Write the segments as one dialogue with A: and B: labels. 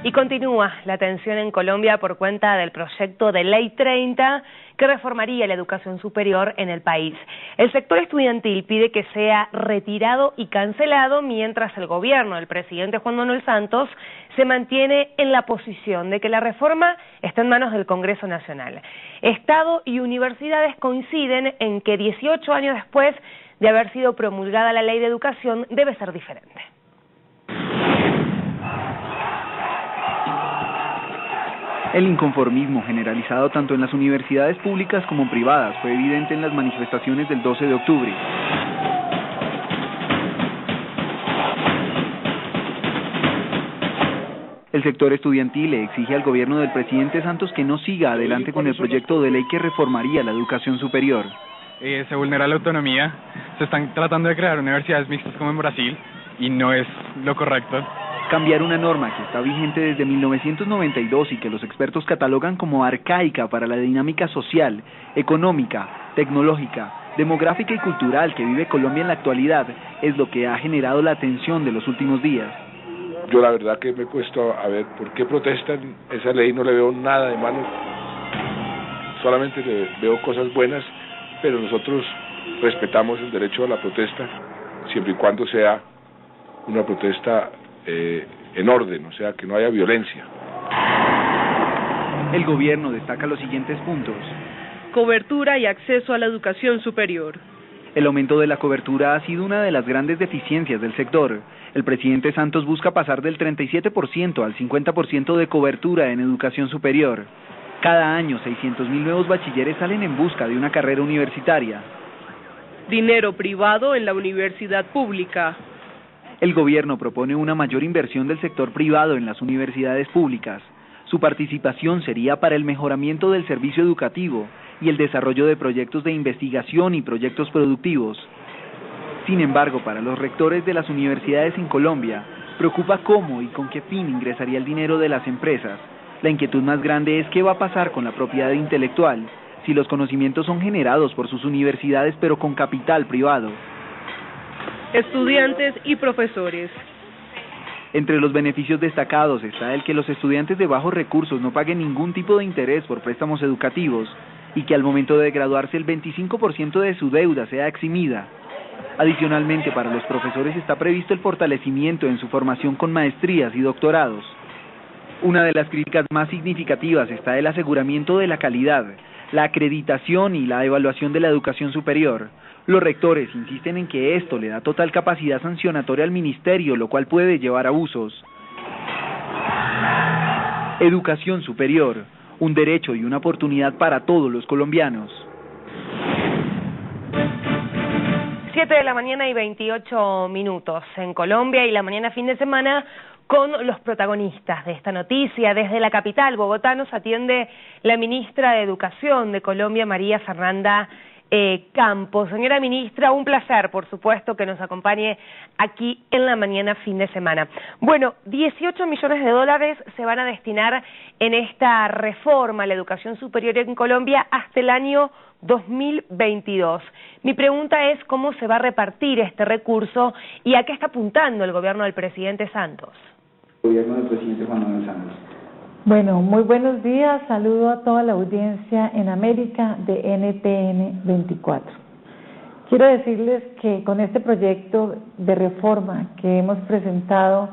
A: Y continúa la tensión en Colombia por cuenta del proyecto de Ley 30 que reformaría la educación superior en el país. El sector estudiantil pide que sea retirado y cancelado, mientras el gobierno del presidente Juan Manuel Santos se mantiene en la posición de que la reforma está en manos del Congreso Nacional. Estado y universidades coinciden en que 18 años después de haber sido promulgada la Ley de Educación debe ser diferente.
B: El inconformismo generalizado tanto en las universidades públicas como privadas fue evidente en las manifestaciones del 12 de octubre. El sector estudiantil le exige al gobierno del presidente Santos que no siga adelante con el proyecto de ley que reformaría la educación superior.
C: Se vulnera la autonomía, se están tratando de crear universidades mixtas como en Brasil y no es lo correcto.
B: Cambiar una norma que está vigente desde 1992 y que los expertos catalogan como arcaica para la dinámica social, económica, tecnológica, demográfica y cultural que vive Colombia en la actualidad, es lo que ha generado la tensión de los últimos días.
D: Yo la verdad que me he puesto a ver por qué protestan esa ley, no le veo nada de malo, solamente le veo cosas buenas, pero nosotros respetamos el derecho a la protesta, siempre y cuando sea una protesta en orden, o sea, que no haya violencia.
B: El gobierno destaca los siguientes puntos.
E: Cobertura y acceso a la educación superior.
B: El aumento de la cobertura ha sido una de las grandes deficiencias del sector. El presidente Santos busca pasar del 37% al 50% de cobertura en educación superior. Cada año 600.000 nuevos bachilleres salen en busca de una carrera universitaria.
E: Dinero privado en la universidad pública.
B: El gobierno propone una mayor inversión del sector privado en las universidades públicas. Su participación sería para el mejoramiento del servicio educativo y el desarrollo de proyectos de investigación y proyectos productivos. Sin embargo, para los rectores de las universidades en Colombia, preocupa cómo y con qué fin ingresaría el dinero de las empresas. La inquietud más grande es qué va a pasar con la propiedad intelectual, si los conocimientos son generados por sus universidades pero con capital privado.
E: Estudiantes y profesores.
B: Entre los beneficios destacados está el que los estudiantes de bajos recursos no paguen ningún tipo de interés por préstamos educativos y que al momento de graduarse el 25% de su deuda sea eximida. Adicionalmente, para los profesores está previsto el fortalecimiento en su formación con maestrías y doctorados. Una de las críticas más significativas está el aseguramiento de la calidad, la acreditación y la evaluación de la educación superior. Los rectores insisten en que esto le da total capacidad sancionatoria al ministerio, lo cual puede llevar a abusos. Educación superior, un derecho y una oportunidad para todos los colombianos.
A: 7 de la mañana y 28 minutos en Colombia, y la mañana fin de semana con los protagonistas de esta noticia. Desde la capital, Bogotá, nos atiende la ministra de Educación de Colombia, María Fernanda Campos. Señora ministra, un placer, por supuesto, que nos acompañe aquí en la mañana fin de semana. Bueno, 18 millones de dólares se van a destinar en esta reforma a la educación superior en Colombia hasta el año 2022. Mi pregunta es cómo se va a repartir este recurso y a qué está apuntando el gobierno del presidente Santos.
F: El gobierno del presidente Juan Manuel Santos.
G: Bueno, muy buenos días, saludo a toda la audiencia en América de NTN 24. Quiero decirles que con este proyecto de reforma que hemos presentado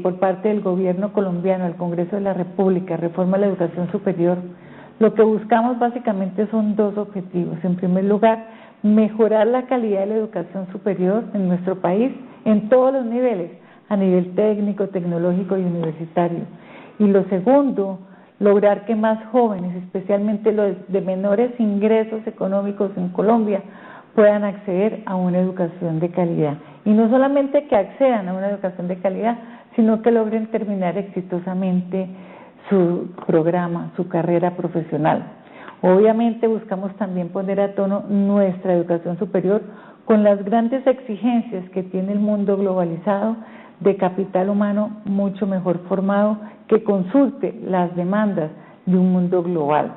G: por parte del gobierno colombiano al Congreso de la República, reforma a la educación superior, lo que buscamos básicamente son dos objetivos. En primer lugar, mejorar la calidad de la educación superior en nuestro país en todos los niveles, a nivel técnico, tecnológico y universitario. Y lo segundo, lograr que más jóvenes, especialmente los de menores ingresos económicos en Colombia, puedan acceder a una educación de calidad. Y no solamente que accedan a una educación de calidad, sino que logren terminar exitosamente su programa, su carrera profesional. Obviamente buscamos también poner a tono nuestra educación superior con las grandes exigencias que tiene el mundo globalizado de capital humano mucho mejor formado que consulte las demandas de un mundo global.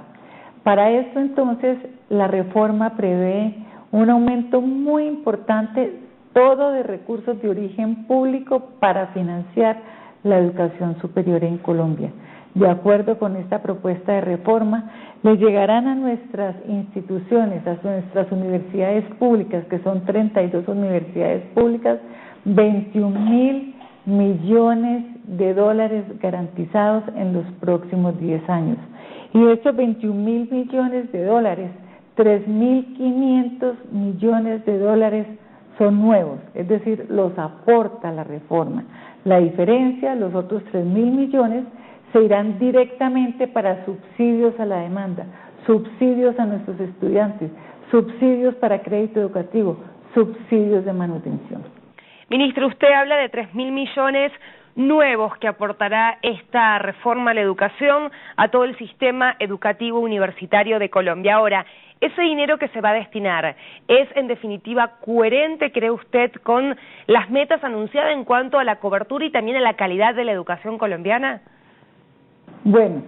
G: Para esto entonces la reforma prevé un aumento muy importante todo de recursos de origen público para financiar la educación superior en Colombia. De acuerdo con esta propuesta de reforma, le llegarán a nuestras instituciones, a nuestras universidades públicas, que son 32 universidades públicas, 21.000 millones de dólares garantizados en los próximos 10 años. Y de estos 21.000 millones de dólares, 3.500 millones de dólares son nuevos, es decir, los aporta la reforma. La diferencia, los otros 3.000 millones, se irán directamente para subsidios a la demanda, subsidios a nuestros estudiantes, subsidios para crédito educativo, subsidios de manutención.
A: Ministro, usted habla de 3.000 millones nuevos que aportará esta reforma a la educación, a todo el sistema educativo universitario de Colombia. Ahora, ¿ese dinero que se va a destinar es en definitiva coherente, cree usted, con las metas anunciadas en cuanto a la cobertura y también a la calidad de la educación colombiana?
G: Bueno,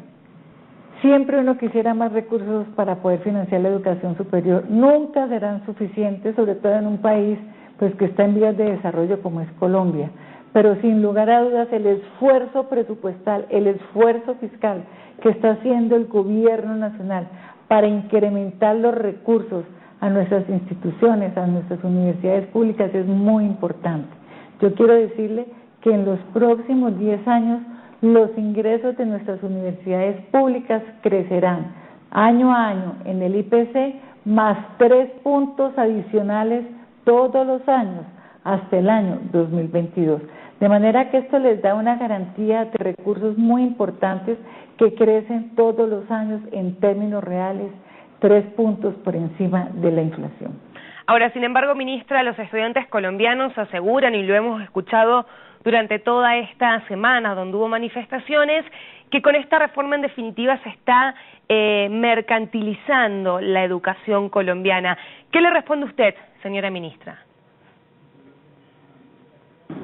G: siempre uno quisiera más recursos para poder financiar la educación superior. Nunca serán suficientes, sobre todo en un país pues que está en vías de desarrollo como es Colombia. Pero sin lugar a dudas el esfuerzo presupuestal, el esfuerzo fiscal que está haciendo el gobierno nacional para incrementar los recursos a nuestras instituciones, a nuestras universidades públicas es muy importante. Yo quiero decirle que en los próximos 10 años los ingresos de nuestras universidades públicas crecerán año a año en el IPC más 3 puntos adicionales todos los años hasta el año 2022. De manera que esto les da una garantía de recursos muy importantes que crecen todos los años en términos reales 3 puntos por encima de la inflación.
A: Ahora, sin embargo, ministra, los estudiantes colombianos aseguran, y lo hemos escuchado durante toda esta semana donde hubo manifestaciones, que con esta reforma en definitiva se está mercantilizando la educación colombiana. ¿Qué le responde usted, señora ministra?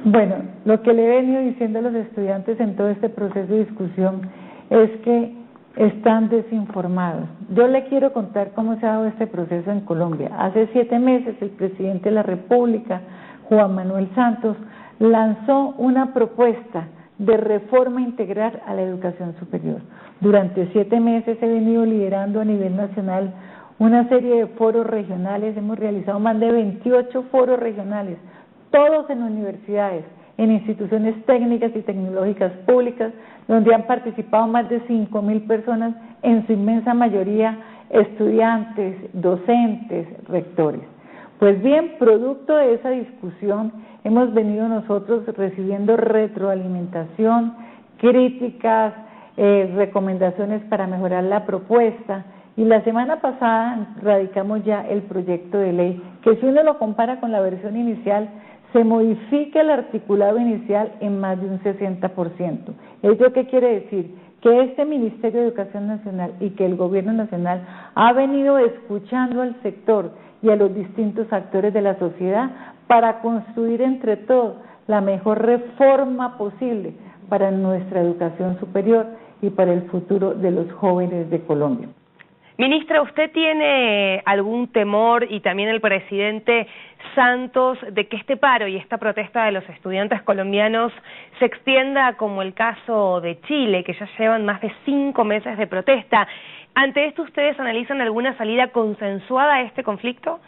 G: Bueno, lo que le he venido diciendo a los estudiantes en todo este proceso de discusión es que están desinformados. Yo le quiero contar cómo se ha dado este proceso en Colombia. Hace 7 meses el presidente de la República, Juan Manuel Santos, lanzó una propuesta de reforma integral a la educación superior. Durante 7 meses he venido liderando a nivel nacional una serie de foros regionales, hemos realizado más de 28 foros regionales, todos en universidades, en instituciones técnicas y tecnológicas públicas, donde han participado más de 5.000 personas, en su inmensa mayoría estudiantes, docentes, rectores. Pues bien, producto de esa discusión, hemos venido nosotros recibiendo retroalimentación, críticas, recomendaciones para mejorar la propuesta, y la semana pasada radicamos ya el proyecto de ley, que si uno lo compara con la versión inicial, se modifica el articulado inicial en más de un 60%. ¿Esto qué quiere decir? Que este Ministerio de Educación Nacional y que el Gobierno Nacional ha venido escuchando al sector y a los distintos actores de la sociedad para construir entre todos la mejor reforma posible para nuestra educación superior y para el futuro de los jóvenes de Colombia.
A: Ministra, ¿usted tiene algún temor, y también el presidente Santos, de que este paro y esta protesta de los estudiantes colombianos se extienda como el caso de Chile, que ya llevan más de 5 meses de protesta? ¿Ante esto ustedes analizan alguna salida consensuada a este conflicto?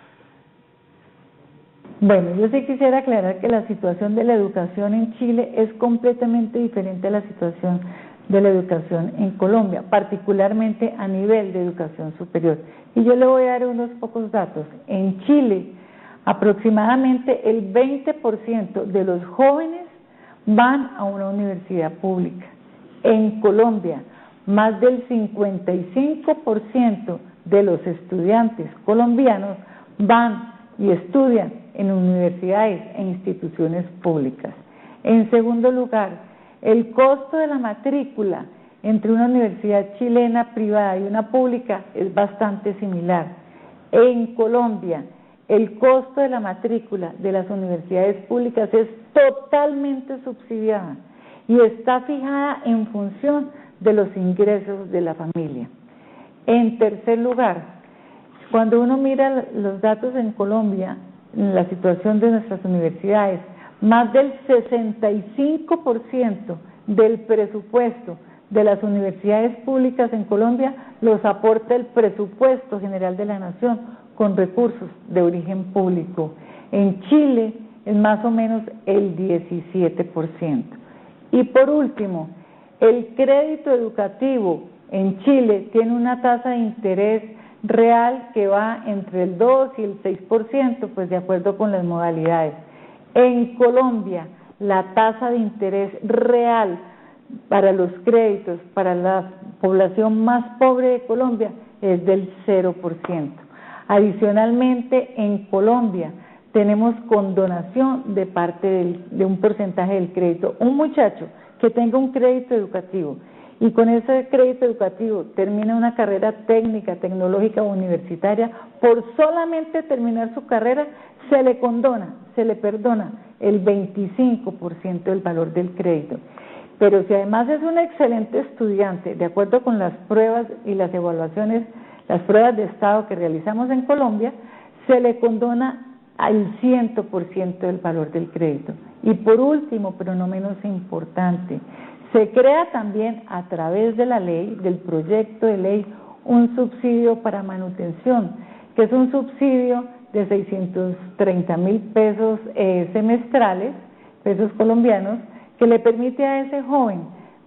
G: Bueno, yo sí quisiera aclarar que la situación de la educación en Chile es completamente diferente a la situación de la educación en Colombia, particularmente a nivel de educación superior. Y yo le voy a dar unos pocos datos. En Chile, aproximadamente el 20% de los jóvenes van a una universidad pública. En Colombia, más del 55% de los estudiantes colombianos van y estudian en universidades e instituciones públicas. En segundo lugar, el costo de la matrícula entre una universidad chilena privada y una pública es bastante similar. En Colombia, el costo de la matrícula de las universidades públicas es totalmente subsidiada y está fijada en función de los ingresos de la familia. En tercer lugar, cuando uno mira los datos en Colombia, en la situación de nuestras universidades, más del 65% del presupuesto de las universidades públicas en Colombia los aporta el presupuesto general de la Nación con recursos de origen público. En Chile es más o menos el 17%. Y por último, el crédito educativo en Chile tiene una tasa de interés real que va entre el 2 y el 6%, pues de acuerdo con las modalidades. En Colombia, la tasa de interés real para los créditos para la población más pobre de Colombia es del 0%. Adicionalmente, en Colombia tenemos condonación de parte de un porcentaje del crédito. Un muchacho que tenga un crédito educativo y con ese crédito educativo termina una carrera técnica, tecnológica o universitaria, por solamente terminar su carrera se le condona, se le perdona el 25% del valor del crédito. Pero si además es un excelente estudiante, de acuerdo con las pruebas y las evaluaciones, las pruebas de estado que realizamos en Colombia, se le condona al 100% del valor del crédito. Y por último, pero no menos importante, se crea también a través de la ley, del proyecto de ley, un subsidio para manutención, que es un subsidio de 630.000 pesos semestrales, pesos colombianos, que le permite a ese joven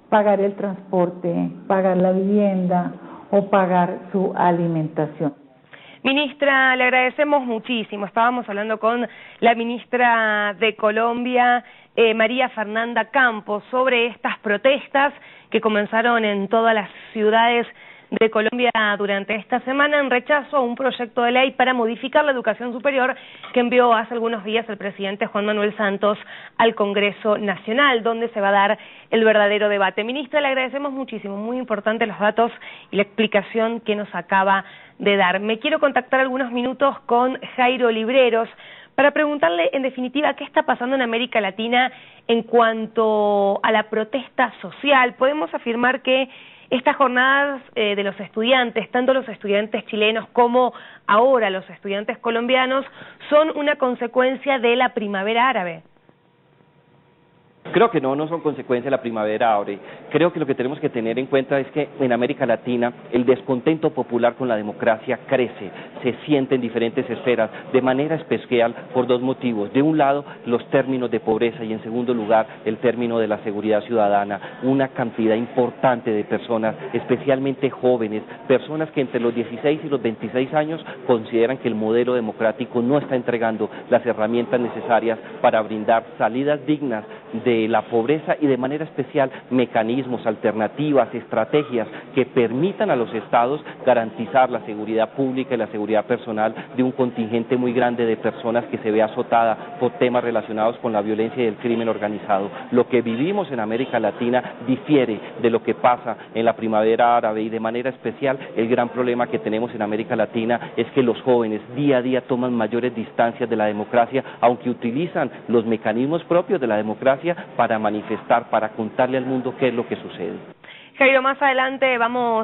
G: pagar el transporte, pagar la vivienda o pagar su alimentación.
A: Ministra, le agradecemos muchísimo. Estábamos hablando con la ministra de Colombia, María Fernanda Campos, sobre estas protestas que comenzaron en todas las ciudades de Colombia durante esta semana en rechazo a un proyecto de ley para modificar la educación superior que envió hace algunos días el presidente Juan Manuel Santos al Congreso Nacional, donde se va a dar el verdadero debate. Ministra, le agradecemos muchísimo, muy importante los datos y la explicación que nos acaba de dar. Me quiero contactar algunos minutos con Jairo Libreros para preguntarle, en definitiva, qué está pasando en América Latina en cuanto a la protesta social. Podemos afirmar que estas jornadas de los estudiantes, tanto los estudiantes chilenos como ahora los estudiantes colombianos, son una consecuencia de la primavera árabe.
H: Creo que no son consecuencia de la primavera árabe. Creo que lo que tenemos que tener en cuenta es que en América Latina el descontento popular con la democracia crece, se siente en diferentes esferas, de manera especial por dos motivos. De un lado, los términos de pobreza y en segundo lugar, el término de la seguridad ciudadana. Una cantidad importante de personas, especialmente jóvenes, personas que entre los 16 y los 26 años consideran que el modelo democrático no está entregando las herramientas necesarias para brindar salidas dignas de la pobreza y de manera especial mecanismos, alternativas, estrategias que permitan a los estados garantizar la seguridad pública y la seguridad personal de un contingente muy grande de personas que se ve azotada por temas relacionados con la violencia y el crimen organizado. Lo que vivimos en América Latina difiere de lo que pasa en la primavera árabe y de manera especial el gran problema que tenemos en América Latina es que los jóvenes día a día toman mayores distancias de la democracia, aunque utilizan los mecanismos propios de la democracia para manifestar, para contarle al mundo qué es lo que sucede.
A: Jairo, más adelante vamos